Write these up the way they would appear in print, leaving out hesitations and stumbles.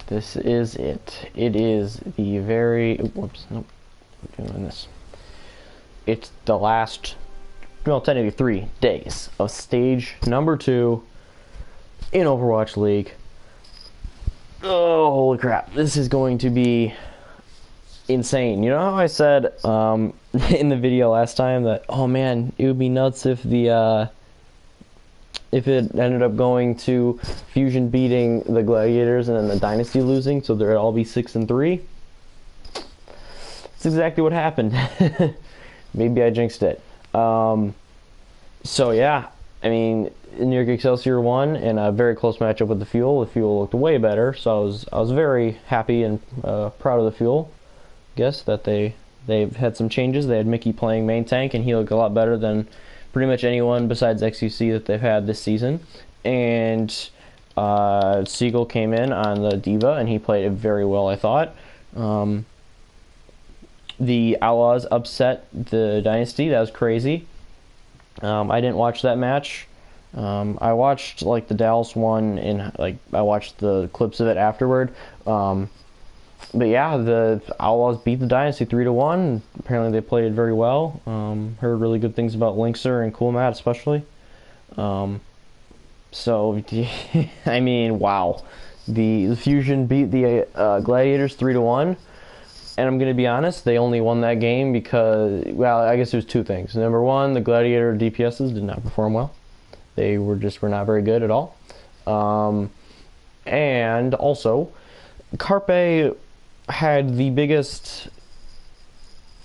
This is it. It is the very... Whoops, nope. I'm doing this. It's the last, well, technically 3 days of stage number 2 in Overwatch League. Oh, holy crap. This is going to be insane. You know how I said in the video last time that, oh man, it would be nuts if the... if it ended up going to Fusion beating the Gladiators and then the Dynasty losing, so they'd all be 6-3. That's exactly what happened. Maybe I jinxed it. So yeah, I mean, New York Excelsior won in a very close matchup with the Fuel. The Fuel looked way better, so I was very happy and proud of the Fuel. Guess that they've had some changes. They had Mickey playing main tank, and he looked a lot better than pretty much anyone besides XUC that they've had this season. And Siegel came in on the Diva, and he played it very well, I thought. The Outlaws upset the Dynasty. That was crazy. I didn't watch that match. I watched like the Dallas one, and like I watched the clips of it afterward. But yeah, the Outlaws beat the Dynasty 3-1. Apparently they played very well. Heard really good things about Linkser and Cool Matt especially. So, I mean, wow. The Fusion beat the Gladiators 3-1. And I'm going to be honest, they only won that game because, well, I guess there's 2 things. Number 1, the Gladiator DPSs did not perform well. They were not very good at all. And also, Carpe had the biggest...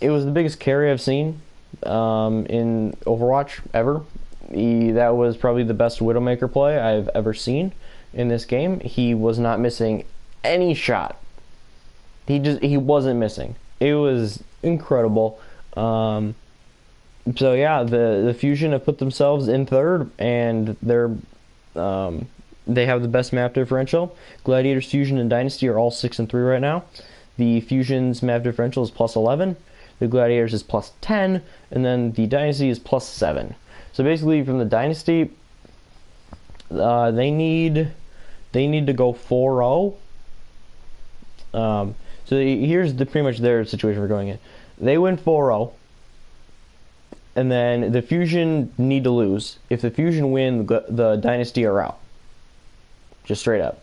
It was the biggest carry I've seen in Overwatch ever. That was probably the best Widowmaker play I've ever seen in this game. He was not missing any shot. He wasn't missing. It was incredible. So yeah, the Fusion have put themselves in 3rd, and they have the best map differential. Gladiators, Fusion, and Dynasty are all 6-3 right now. The Fusion's map differential is +11. The Gladiators is +10, and then the Dynasty is +7. So basically, from the Dynasty, they need to go 4-0. So here's pretty much their situation we're going in. They win 4-0, and then the Fusion need to lose. If the Fusion win, the Dynasty are out. Just straight up.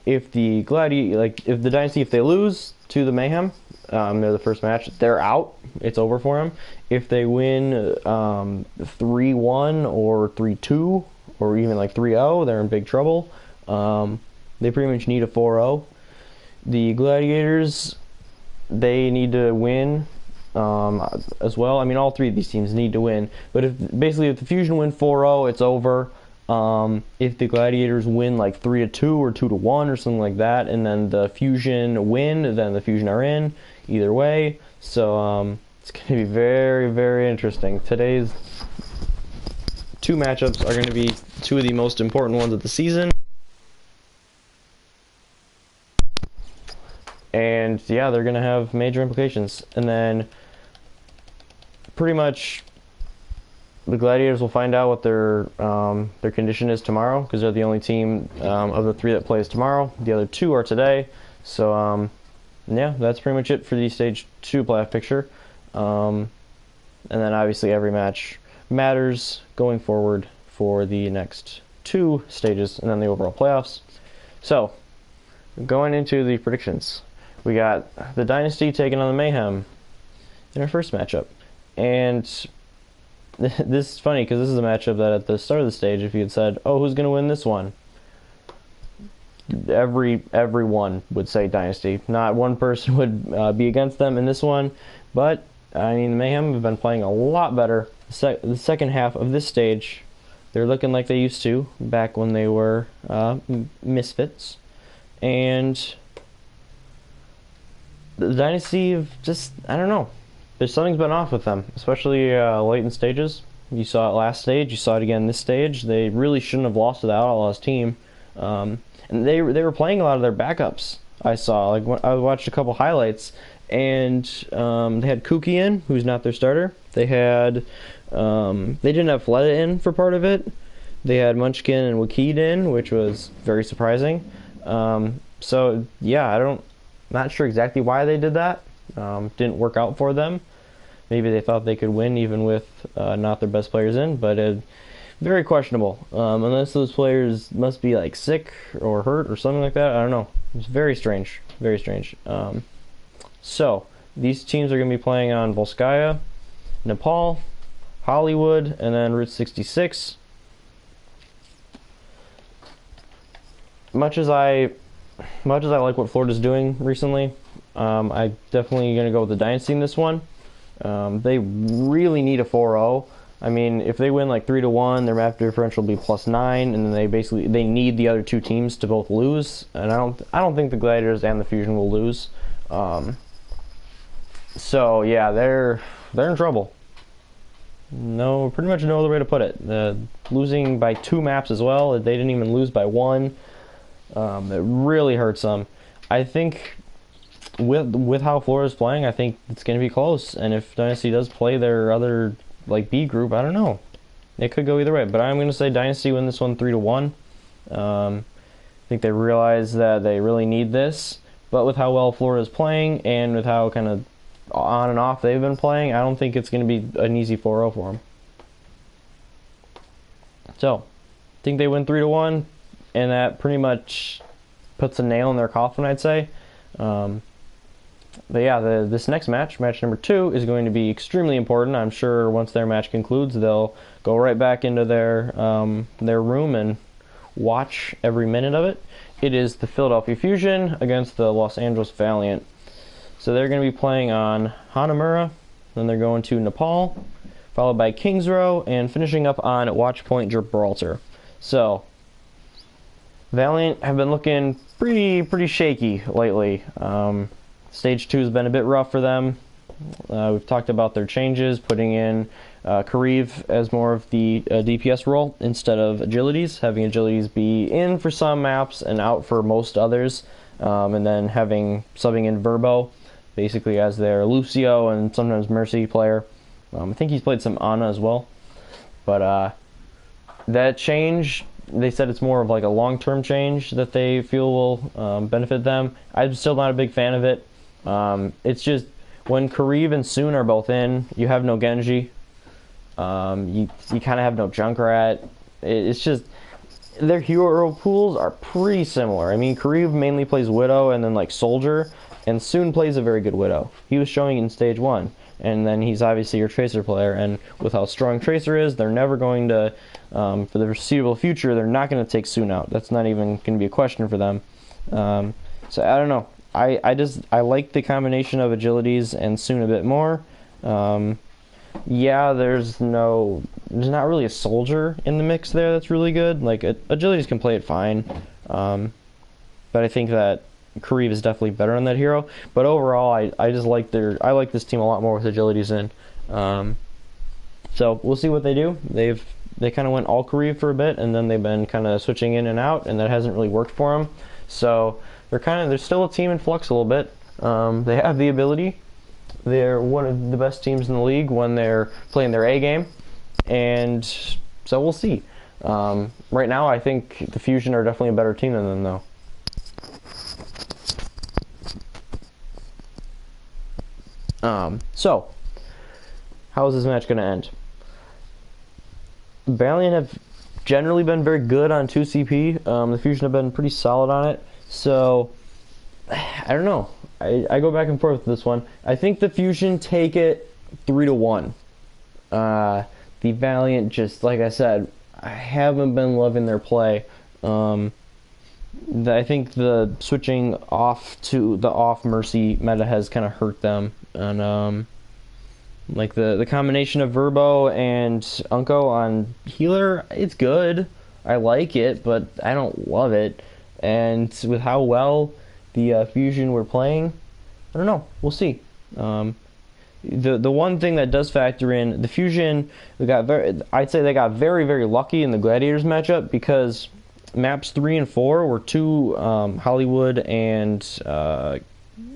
If the Dynasty, if they lose to the Mayhem, they're the first match, they're out. It's over for them. If they win 3-1 or 3-2 or even like 3-0, they're in big trouble. They pretty much need a 4-0. The Gladiators, they need to win as well. I mean, all 3 of these teams need to win. But if the Fusion win 4-0, it's over. If the Gladiators win like 3-2 or 2-1 or something like that, and then the Fusion win, then the Fusion are in. Either way, so it's going to be very, very interesting. Today's 2 matchups are going to be 2 of the most important ones of the season. And yeah, they're going to have major implications. And then pretty much the Gladiators will find out what their condition is tomorrow, because they're the only team of the 3 that plays tomorrow. The other 2 are today. So yeah, that's pretty much it for the stage 2 playoff picture. And then obviously every match matters going forward for the next 2 stages and then the overall playoffs. So going into the predictions, we got the Dynasty taking on the Mayhem in our first matchup. And this is funny because this is a matchup that at the start of the stage, if you had said, oh, who's going to win this one? Everyone would say Dynasty. Not one person would be against them in this one. But, I mean, the Mayhem have been playing a lot better. The second half of this stage, they're looking like they used to back when they were misfits. And the Dynasty have just, I don't know. Something's been off with them, especially late in stages. You saw it last stage, you saw it again this stage. They really shouldn't have lost to the Outlaws team. And they were playing a lot of their backups, I saw. Like when I watched a couple highlights, and they had Kuki in, who's not their starter. They didn't have Fleta in for part of it. They had Munchkin and Wakid in, which was very surprising. So yeah, not sure exactly why they did that. Didn't work out for them. Maybe they thought they could win even with not their best players in, but very questionable. Unless those players must be like sick or hurt or something like that. I don't know. It's very strange. Very strange. So these teams are going to be playing on Volskaya, Nepal, Hollywood, and then Route 66. Much as I like what Florida's doing recently, I'm definitely going to go with the Dynasty in this one. They really need a 4-0. I mean, if they win like 3-1, their map differential will be +9, and then they need the other two teams to both lose. And I don't think the Gladiators and the Fusion will lose. So yeah, they're in trouble. No, pretty much no other way to put it. Losing by 2 maps as well. They didn't even lose by 1. It really hurts them. I think with how Florida's playing, I think it's going to be close. And if Dynasty does play their other like B group, I don't know. It could go either way. But I'm going to say Dynasty win this one 3-1. I think they realize that they really need this. But with how well Florida's playing and with how kind of on and off they've been playing, I don't think it's going to be an easy 4-0 for them. So, I think they win 3-1, and that pretty much puts a nail in their coffin, I'd say. But yeah, this next match number 2, is going to be extremely important. I'm sure once their match concludes, they'll go right back into their room and watch every minute of it. It is the Philadelphia Fusion against the Los Angeles Valiant. So they're going to be playing on Hanamura, then they're going to Nepal, followed by Kings Row, and finishing up on Watchpoint Gibraltar. So Valiant have been looking pretty shaky lately. Stage 2 has been a bit rough for them. We've talked about their changes, putting in Kariv as more of the DPS role instead of Agilities, having Agilities be in for some maps and out for most others, and then subbing in Verbo basically as their Lucio and sometimes Mercy player. I think he's played some Ana as well. But that change, they said it's more of like a long-term change that they feel will benefit them. I'm still not a big fan of it. It's just when Kariv and Soon are both in, you have no Genji. You kind of have no Junkrat. It's just their hero pools are pretty similar. I mean, Kariv mainly plays Widow and then like Soldier, and Soon plays a very good Widow. He was showing in Stage 1, and then he's obviously your Tracer player, and with how strong Tracer is, they're never going to, for the foreseeable future, they're not going to take Soon out. That's not even going to be a question for them. So I don't know. I like the combination of Agilities and Soon a bit more. Yeah, there's not really a Soldier in the mix there that's really good. Like Agilities can play it fine, but I think that Kariv is definitely better on that hero. But overall, I like this team a lot more with Agilities in. So we'll see what they do. They kind of went all Kariv for a bit, and then they've been kind of switching in and out, and that hasn't really worked for them. So they're still a team in flux a little bit. They have the ability. They're one of the best teams in the league when they're playing their A game, and so we'll see. Right now, I think the Fusion are definitely a better team than them, though. So, how is this match going to end? Valiant have generally been very good on 2CP. The Fusion have been pretty solid on it. So, I don't know. I go back and forth with this one. I think the Fusion take it 3-1. The Valiant, just like I said, I haven't been loving their play. I think the switching off to the off Mercy meta has kind of hurt them. And like the combination of Verbo and Unko on healer, it's good. I like it, but I don't love it. And with how well the Fusion were playing, I don't know. We'll see. The one thing that does factor in, the Fusion, I'd say they got very, very lucky in the Gladiators matchup, because maps 3 and 4 were two, Hollywood and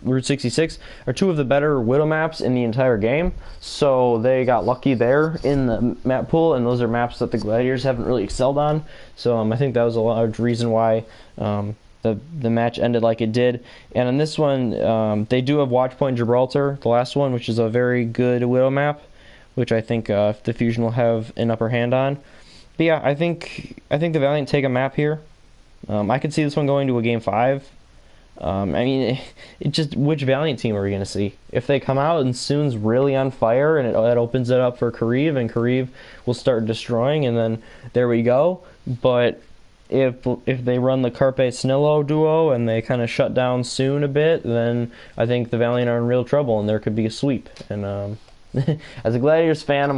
Route 66 are two of the better Widow maps in the entire game, so they got lucky there in the map pool, and those are maps that the Gladiators haven't really excelled on. So I think that was a large reason why the the match ended like it did. And on this one, they do have Watch Point Gibraltar, the last one, which is a very good Widow map, which I think the Fusion will have an upper hand on. But yeah, I think the Valiant take a map here. I could see this one going to a game 5. I mean, it just, which Valiant team are we going to see? If they come out and Soon's really on fire and that opens it up for Kariv, and Kariv will start destroying, and then there we go. But if they run the Carpe Snillo duo and they kind of shut down Soon a bit, then I think the Valiant are in real trouble and there could be a sweep. And as a Gladiators fan,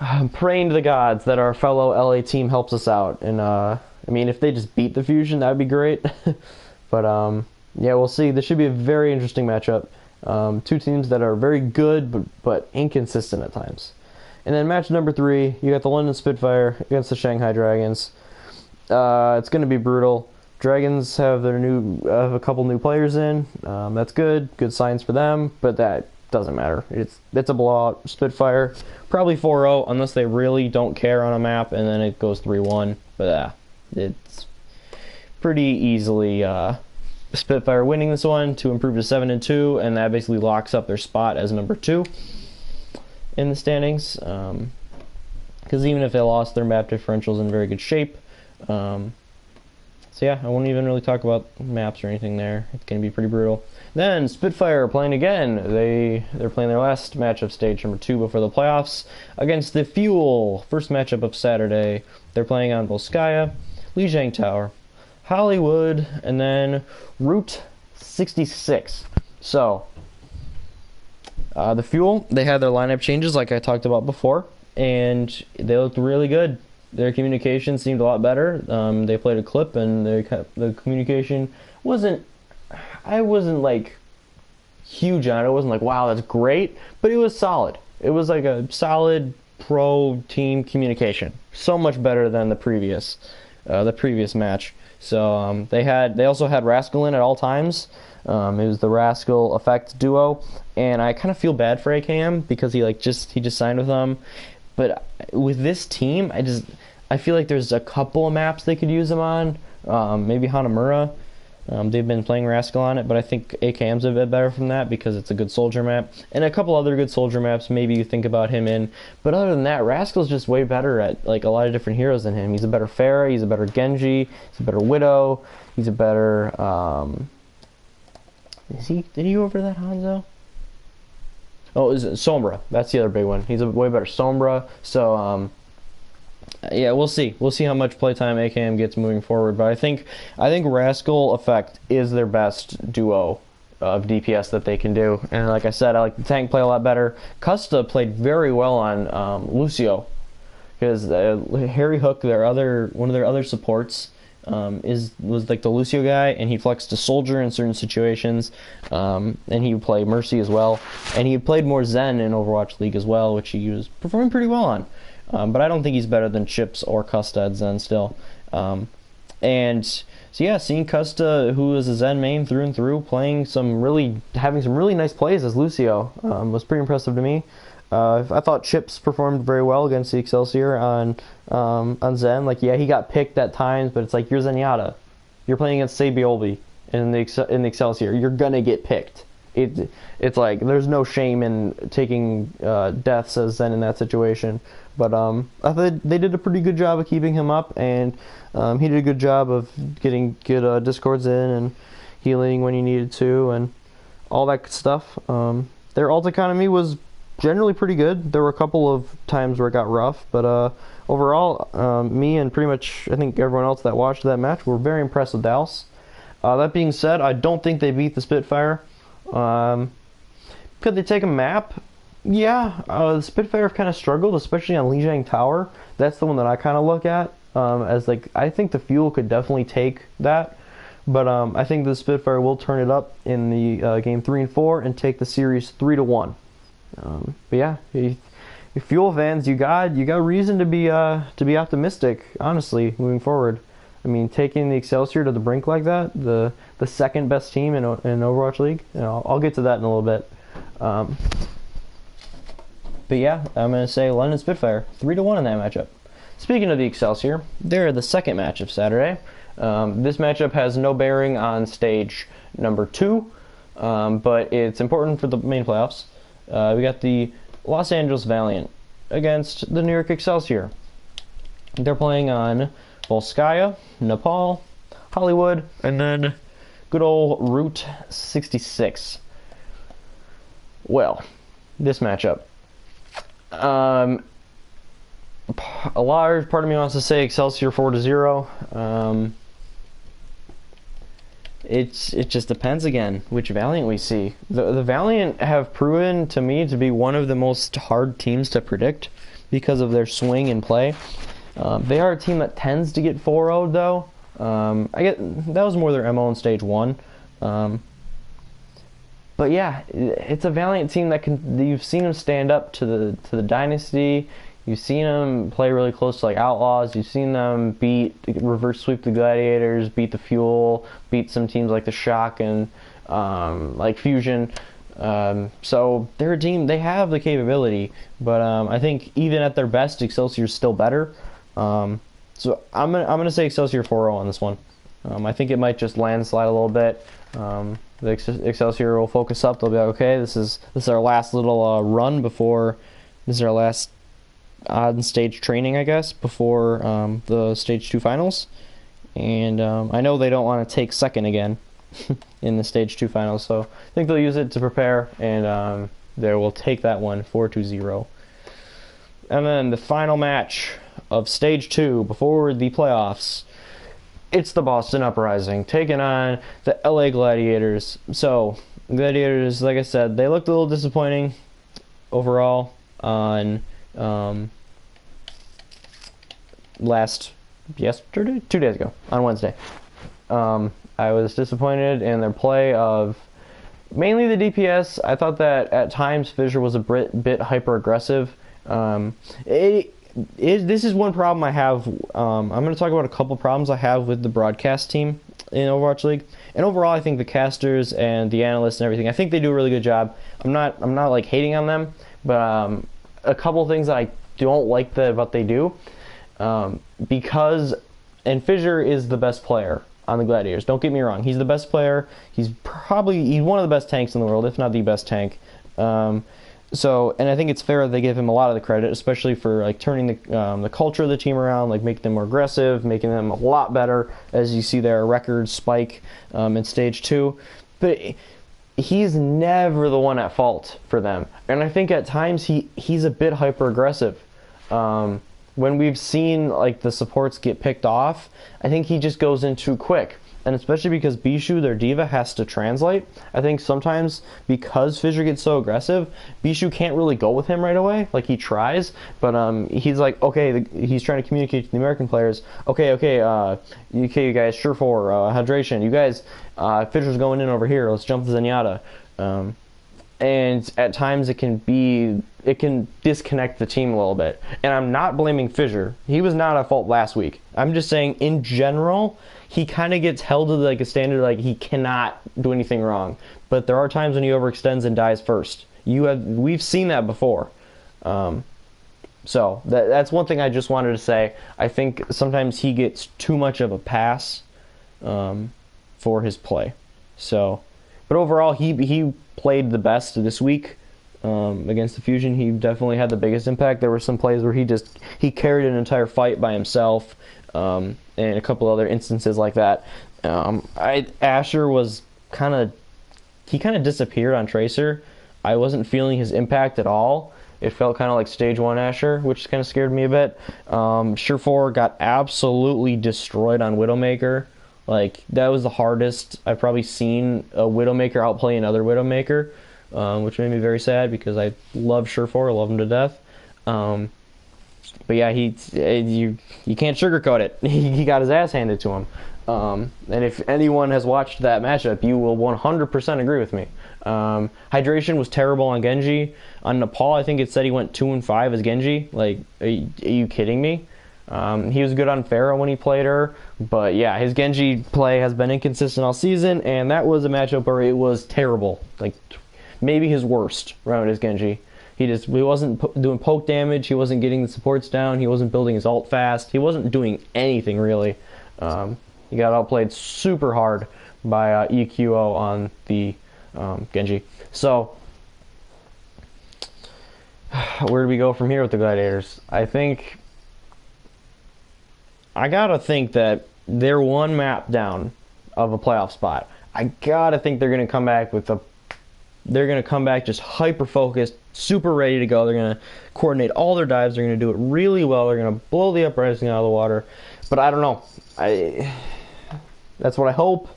I'm praying to the gods that our fellow LA team helps us out. And I mean, if they just beat the Fusion, that would be great. But yeah, we'll see. This should be a very interesting matchup. Two teams that are very good but inconsistent at times. And then match number 3, you got the London Spitfire against the Shanghai Dragons. It's going to be brutal. Dragons have a couple new players in. That's good signs for them. But that doesn't matter. It's a blowout. Spitfire probably 4-0 unless they really don't care on a map, and then it goes 3-1. But it's pretty easily Spitfire winning this one to improve to 7-2, and that basically locks up their spot as number 2 in the standings. Because even if they lost, their map differential's in very good shape. So yeah, I won't even really talk about maps or anything there. It's going to be pretty brutal. Then Spitfire playing again. They're playing their last match of stage number 2 before the playoffs against the Fuel. First matchup of Saturday. They're playing on Volskaya, Lijiang Tower, Hollywood, and then Route 66. So the Fuel, they had their lineup changes like I talked about before, and they looked really good. Their communication seemed a lot better. They played a clip, and the communication wasn't like huge on it. It wasn't like, wow, that's great, but it was solid. It was like a solid pro team communication. So much better than the previous match. So they also had Rascal in at all times. It was the Rascal Effect duo, and I kind of feel bad for AKM because he just signed with them. But with this team, I feel like there's a couple of maps they could use him on. Maybe Hanamura. They've been playing Rascal on it, but I think AKM's a bit better from that because it's a good soldier map. And a couple other good soldier maps maybe you think about him in. But other than that, Rascal's just way better at like a lot of different heroes than him. He's a better Pharah, he's a better Genji, he's a better Widow, he's a better did he go over that Hanzo? Oh, is it Sombra? That's the other big one. He's a way better Sombra. So yeah, we'll see. We'll see how much playtime AKM gets moving forward. But I think Rascal Effect is their best duo of DPS that they can do. And like I said, I like the tank play a lot better. Custa played very well on Lucio, because Harry Hook, one of their other supports, was like the Lucio guy, and he flexed to soldier in certain situations, and he would play Mercy as well, and he played more Zen in Overwatch League as well, which he was performing pretty well on. But I don't think he's better than Chips or Custa at Zen still. And so yeah, seeing Custa, who is a Zen main through and through, having some really nice plays as Lucio, was pretty impressive to me. I thought Chips performed very well against the Excelsior on Zen. Like, yeah, he got picked at times, but it's like, you're Zenyatta. You're playing against Sabiolbi in the Excelsior. You're gonna get picked. It's like, there's no shame in taking deaths as Zen in that situation. But I thought they did a pretty good job of keeping him up, and he did a good job of getting good discords in and healing when he needed to and all that good stuff. Their ult economy was generally pretty good. There were a couple of times where it got rough, but overall, me and pretty much I think everyone else that watched that match were very impressed with Dallas. That being said, I don't think they beat the Spitfire. Could they take a map? Yeah, the Spitfire kind of struggled, especially on Lijiang Tower. That's the one that I kind of look at as like, I think the Fuel could definitely take that, but I think the Spitfire will turn it up in the game 3 and 4 and take the series 3-1. But yeah, if Fuel fans, you got reason to be optimistic, honestly, moving forward. I mean, taking the Excelsior to the brink like that, the second best team in Overwatch League. You know, I'll get to that in a little bit. But yeah, I'm going to say London Spitfire, 3-1 in that matchup. Speaking of the Excelsior, they're the second match of Saturday This matchup has no bearing on stage number 2, but it's important for the main playoffs. We got the Los Angeles Valiant against the New York Excelsior. They're playing on Volskaya, Nepal, Hollywood, and then good old Route 66. Well, this matchup. A large part of me wants to say Excelsior 4-0. It just depends again which Valiant we see. The Valiant have proven to me to be one of the most hard teams to predict because of their swing and play. They are a team that tends to get 4-0'd though. I get that was more their MO in stage 1. But yeah, it's a Valiant team that you've seen them stand up to the Dynasty. You've seen them play really close to like Outlaws. You've seen them reverse sweep the Gladiators, beat the Fuel, beat some teams like the Shock and like Fusion. So they're a team. They have the capability, but I think even at their best, Excelsior's still better. So I'm gonna say Excelsior 4-0 on this one. I think it might just landslide a little bit. The Excelsior will focus up. They'll be like, okay, this is our last little run before. This is our last on stage training, I guess, before the stage 2 finals. And I know they don't want to take second again in the stage 2 finals, so I think they'll use it to prepare, and they will take that one 4-0. And then the final match of stage 2 before the playoffs. It's the Boston Uprising taking on the LA Gladiators. So, Gladiators, like I said, they looked a little disappointing overall on yesterday, 2 days ago, on Wednesday. I was disappointed in their play of mainly the DPS. I thought that at times Fissure was a bit hyper aggressive. This is one problem I have. I'm going to talk about a couple problems I have with the broadcast team in Overwatch League. And overall, I think the casters and the analysts and everything, I think they do a really good job. I'm not like hating on them, but a couple things that I don't like about they do, because Fissure is the best player on the Gladiators. Don't get me wrong, he's the best player. He's one of the best tanks in the world, if not the best tank. So, and I think it's fair that they give him a lot of the credit, especially for like turning the culture of the team around, like making them more aggressive, making them a lot better, as you see their record spike in stage 2. But he's never the one at fault for them, and I think at times he's a bit hyper aggressive. When we've seen like the supports get picked off, I think he just goes in too quick. And especially because Bishu, their diva, has to translate. I think sometimes because Fissure gets so aggressive, Bishu can't really go with him right away. Like, he tries, but he's like, okay, he's trying to communicate to the American players. Okay, you guys, sure for hydration. You guys, Fissure's going in over here. Let's jump to Zenyatta. And at times it can disconnect the team a little bit. And I'm not blaming Fissure. He was not at fault last week. I'm just saying, in general, he kind of gets held to like a standard, like he cannot do anything wrong. But there are times when he overextends and dies first. We've seen that before. So that's one thing I just wanted to say. I think sometimes he gets too much of a pass for his play. So, but overall, he played the best this week against the Fusion. He definitely had the biggest impact. There were some plays where he carried an entire fight by himself. And a couple other instances like that. Asher was kind of disappeared on Tracer. I wasn't feeling his impact at all. It felt kind of like stage 1 Asher, which kind of scared me a bit. Sure4 got absolutely destroyed on Widowmaker. Like, that was the hardest I've probably seen a Widowmaker outplay another Widowmaker, which made me very sad because I love Sure4, I love him to death. But yeah, you can't sugarcoat it. He got his ass handed to him. And if anyone has watched that matchup, you will 100% agree with me. Hydration was terrible on Genji. On Nepal, I think it said he went 2-5 as Genji. Like, are you kidding me? He was good on Pharah when he played her. But yeah, his Genji play has been inconsistent all season, and that was a matchup where it was terrible. Like, maybe his worst round as Genji. He wasn't doing poke damage. He wasn't getting the supports down. He wasn't building his ult fast. He wasn't doing anything really. He got outplayed super hard by EQO on the Genji. So, where do we go from here with the Gladiators? I gotta think that they're one map down of a playoff spot. I gotta think they're gonna come back just hyper focused, super ready to go. They're gonna coordinate all their dives. They're gonna do it really well. They're gonna blow the Uprising out of the water. But I don't know. That's what I hope.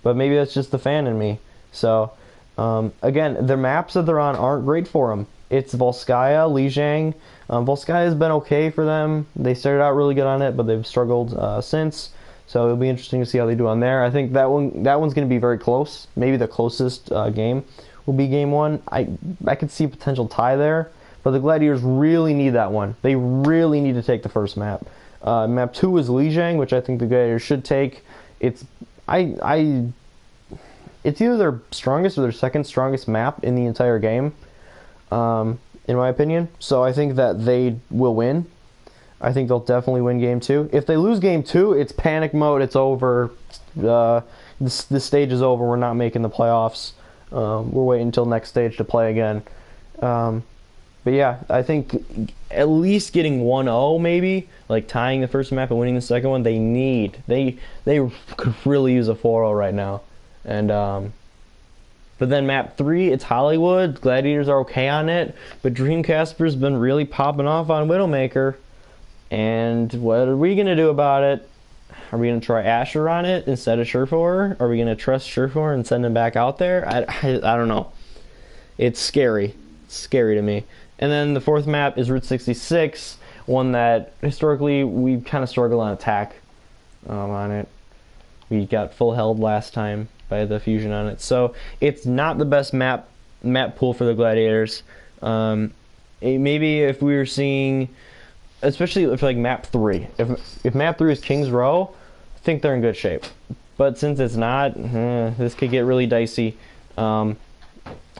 But maybe that's just the fan in me. So again, the maps that they're on aren't great for them. It's Volskaya, Lijiang. Volskaya has been okay for them. They started out really good on it, but they've struggled since. So it'll be interesting to see how they do on there. I think that one's going to be very close. Maybe the closest game will be game one. I could see a potential tie there, but the Gladiators really need that one. They really need to take the first map. Map 2 is Lijiang, which I think the Gladiators should take. It's either their strongest or their second strongest map in the entire game, in my opinion. So I think that they will win. I think they'll definitely win game 2. If they lose game 2, it's panic mode. It's over. This stage is over. We're not making the playoffs. We're waiting until next stage to play again. But yeah, I think at least getting 1-0 maybe, like tying the first map and winning the second one, they could really use a 4-0 right now. And but then map 3, it's Hollywood. Gladiators are okay on it, but Dreamcasper's been really popping off on Widowmaker. And what are we gonna do about it? Are we gonna try Asher on it instead of Surefour? Are we gonna trust Surefour and send him back out there? I don't know. It's scary. It's scary to me. And then the fourth map is Route 66, one that historically we kind of struggled on attack on it. We got full held last time by the fusion on it, so it's not the best map pool for the Gladiators. Maybe if we were seeing, especially if like map 3, if map 3 is King's Row, I think they're in good shape. But since it's not, this could get really dicey. I'm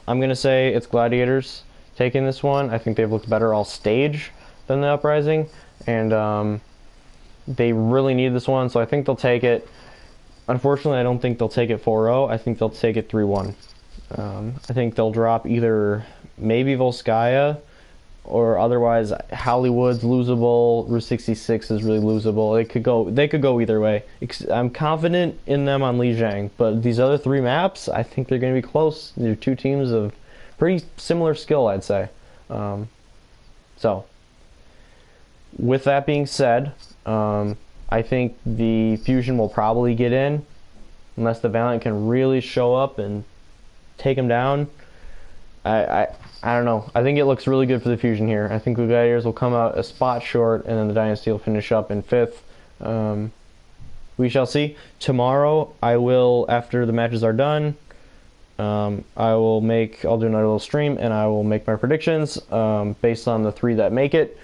gonna say it's Gladiators taking this one. I think they've looked better all stage than the Uprising, and they really need this one, so I think they'll take it. Unfortunately, I don't think they'll take it 4-0. I think they'll take it 3-1. I think they'll drop either maybe Volskaya, or otherwise Hollywood's losable. Route 66 is really losable. They could go either way. I'm confident in them on Lijiang, but these other 3 maps, I think they're going to be close. They're 2 teams of pretty similar skill, I'd say. So, with that being said, I think the Fusion will probably get in, unless the Valiant can really show up and take them down. I don't know. I think it looks really good for the Fusion here. I think the Gladiators will come out a spot short, and then the Dynasty will finish up in 5th. We shall see. Tomorrow, I will, after the matches are done, I'll do another little stream, and I will make my predictions based on the 3 that make it.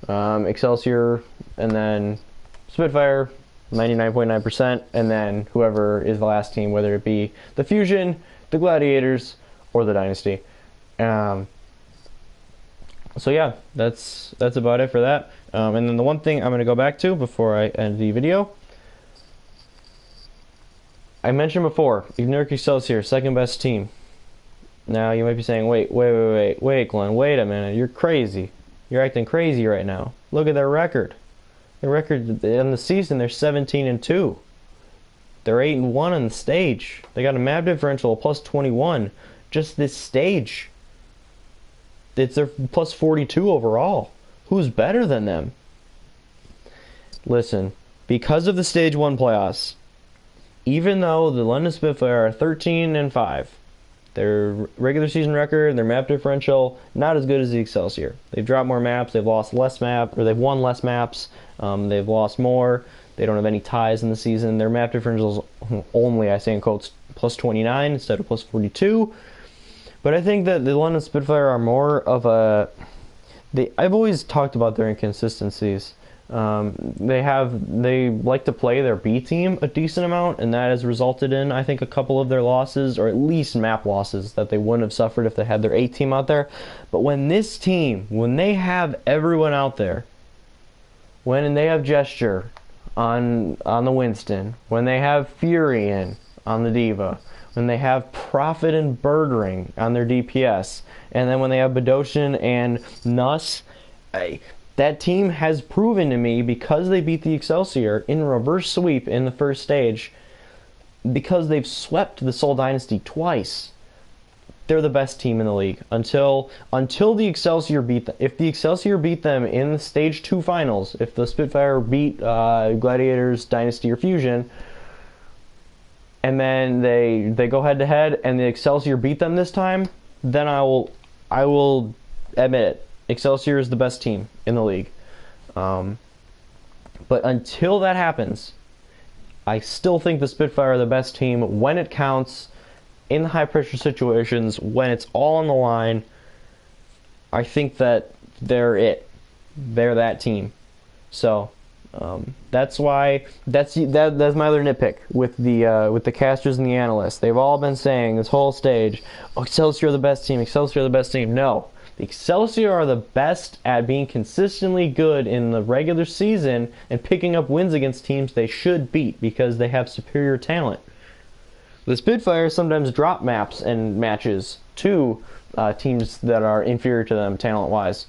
Excelsior, and then Spitfire, 99.9%, and then whoever is the last team, whether it be the Fusion, the Gladiators, or the Dynasty. So yeah, that's about it for that. And then the one thing I'm going to go back to before I end the video, I mentioned before, Ignore Excelsior, second best team. Now you might be saying, wait, Glenn, wait a minute, you're crazy. You're acting crazy right now. Look at their record. Their record in the season, they're 17-2. They're 8-1 on the stage. They got a map differential of plus 21. Just this stage. It's their plus 42 overall. Who's better than them? Listen, because of the stage 1 playoffs, even though the London Spitfire are 13-5, their regular season record, their map differential, not as good as the Excelsior. They've dropped more maps, they've lost less maps, or they've won less maps, they've lost more, they don't have any ties in the season. Their map differential is only, I say in quotes, plus 29 instead of plus 42. But I think that the London Spitfire are more of a... I've always talked about their inconsistencies. They like to play their B team a decent amount, and that has resulted in, I think, a couple of their losses, or at least map losses, that they wouldn't have suffered if they had their A team out there. But when this team, when they have everyone out there, when they have Gesture, on the Winston, when they have Fury in on the Diva, when they have Prophet and Birdring on their DPS, and then when they have Badoshin and Nuss, that team has proven to me, because they beat the Excelsior in reverse sweep in the first stage, because they've swept the Seoul Dynasty twice, they're the best team in the league until the Excelsior beat them. If the Excelsior beat them in the Stage 2 finals, if the Spitfire beat Gladiators, Dynasty, or Fusion, and then they go head to head and the Excelsior beat them this time, then I will admit it. Excelsior is the best team in the league. But until that happens, I still think the Spitfire are the best team when it counts, in the high pressure situations, when it's all on the line. I think that they're it. They're that team. So that's why that's my other nitpick with the casters and the analysts. They've all been saying this whole stage, oh, Excelsior are the best team. Excelsior are the best team. No. The Excelsior are the best at being consistently good in the regular season and picking up wins against teams they should beat because they have superior talent. The Spitfire sometimes drop maps and matches to teams that are inferior to them talent-wise.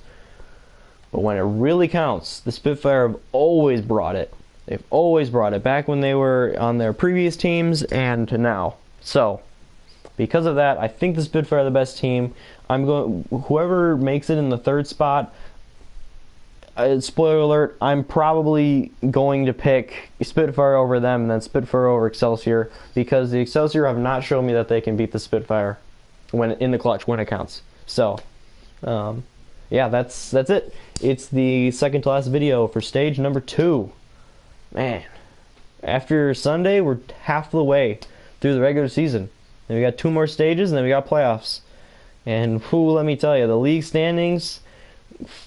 But when it really counts, the Spitfire have always brought it. They've always brought it, back when they were on their previous teams and to now. So, because of that, I think the Spitfire are the best team. Whoever makes it in the third spot, spoiler alert, I'm probably going to pick Spitfire over them and then Spitfire over Excelsior, because the Excelsior have not shown me that they can beat the Spitfire when in the clutch, when it counts. So, yeah, that's it. It's the second to last video for stage number 2. Man, after Sunday, we're half the way through the regular season. Then we got 2 more stages, and then we got playoffs. And let me tell you, the league standings,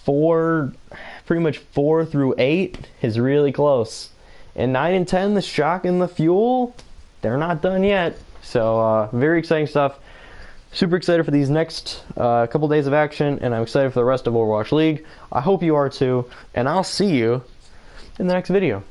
pretty much 4 through 8 is really close. And 9 and 10, the Shock and the Fuel, they're not done yet. So very exciting stuff. Super excited for these next couple days of action, and I'm excited for the rest of Overwatch League. I hope you are too, and I'll see you in the next video.